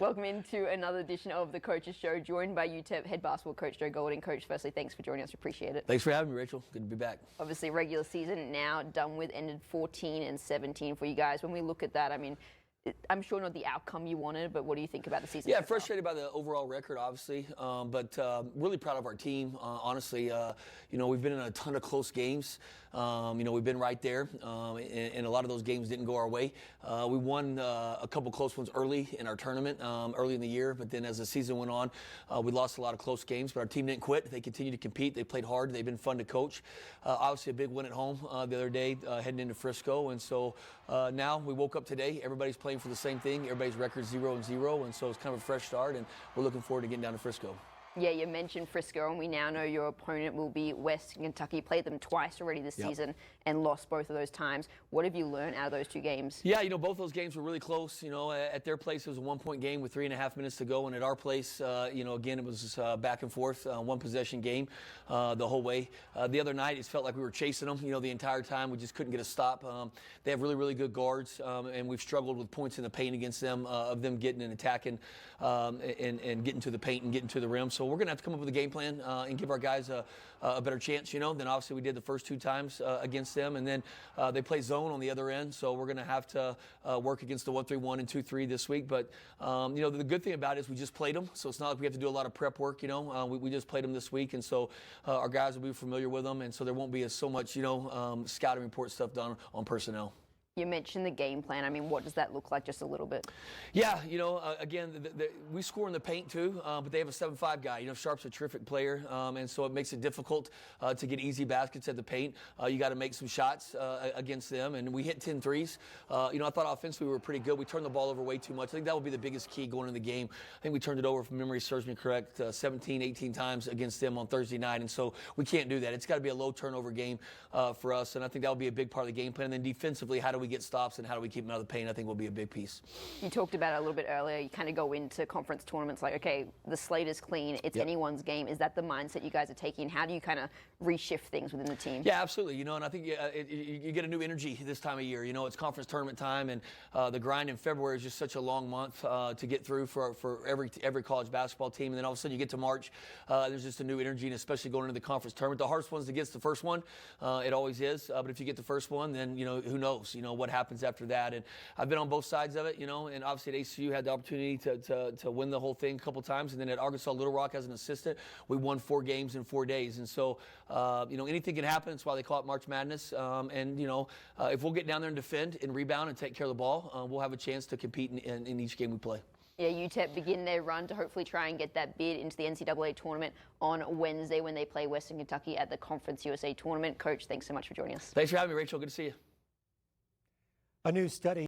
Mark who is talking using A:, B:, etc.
A: Welcome into another edition of the Coaches Show, joined by UTEP head basketball coach Joe Golding. Coach, firstly, thanks for joining us. We appreciate it.
B: Thanks for having me, Rachel. Good to be back.
A: Obviously, regular season now done with, ended 14-17 for you guys. When we look at that, I mean, I'm sure not the outcome you wanted, but what do you think about the season?
B: Yeah, frustrated by the overall record, obviously, but really proud of our team. Honestly, you know, we've been in a ton of close games. You know, we've been right there, and a lot of those games didn't go our way. We won a couple close ones early in our tournament, early in the year, but then as the season went on, we lost a lot of close games, but our team didn't quit. They continue to compete. They played hard. They've been fun to coach. Obviously, a big win at home the other day, heading into Frisco, and so now we woke up today. Everybody's playing for the same thing. Everybody's record 0-0, and so it's kind of a fresh start, and we're looking forward to getting down to Frisco.
A: Yeah, you mentioned Frisco, and we now know your opponent will be Western Kentucky. You played them twice already this season and lost both of those times. What have you learned out of those two games? Yeah,
B: you know, both those games were really close. You know, at their place, it was a one-point game with 3.5 minutes to go, and at our place, you know, again, it was back and forth, one-possession game the whole way. The other night, it felt like we were chasing them, you know, the entire time. We just couldn't get a stop. They have really, really good guards, and we've struggled with points in the paint against them, of them getting and attacking and getting to the paint and getting to the rim. So we're going to have to come up with a game plan and give our guys a better chance, you know, than obviously we did the first two times against them. And then they play zone on the other end, so we're going to have to work against the 1-3-1 and 2-3 this week. But, you know, the good thing about it is we just played them, so it's not like we have to do a lot of prep work, you know. We just played them this week, and so our guys will be familiar with them, and so there won't be so much, you know, scouting report stuff done on personnel.
A: You mentioned the game plan. I mean, what does that look like just a little bit?
B: Yeah, you know, again, we score in the paint too, but they have a 7'5" guy. You know, Sharp's a terrific player, and so it makes it difficult to get easy baskets at the paint. You got to make some shots against them, and we hit 10 threes. You know, I thought offensively we were pretty good. We turned the ball over way too much. I think that will be the biggest key going into the game. I think we turned it over, if memory serves me correct, 17, 18 times against them on Thursday night, and so we can't do that. It's got to be a low turnover game for us, and I think that will be a big part of the game plan. And then defensively, how do we get stops and how do we keep them out of the paint, I think will be a big piece.
A: You talked about it a little bit earlier. You kind of go into conference tournaments like, okay, the slate is clean. It's anyone's game. Is that the mindset you guys are taking? How do you kind of reshift things within the team?
B: Yeah, absolutely. You know, and I think you get a new energy this time of year. You know, it's conference tournament time, and the grind in February is just such a long month to get through for every college basketball team. And then all of a sudden you get to March, there's just a new energy, and especially going into the conference tournament. The hardest one's to get the first one. It always is. But if you get the first one, then, you know, who knows, you know, what happens after that. And I've been on both sides of it, you know, and obviously at ACU had the opportunity to win the whole thing a couple times, and then at Arkansas Little Rock as an assistant, we won 4 games in 4 days. And so, you know, anything can happen. That's why they call it March Madness. And, you know, if we'll get down there and defend and rebound and take care of the ball, we'll have a chance to compete in each game we play.
A: Yeah, UTEP begin their run to hopefully try and get that bid into the NCAA tournament on Wednesday when they play Western Kentucky at the Conference USA tournament. Coach, thanks so much for joining us.
B: Thanks for having me, Rachel. Good to see you.
C: A new study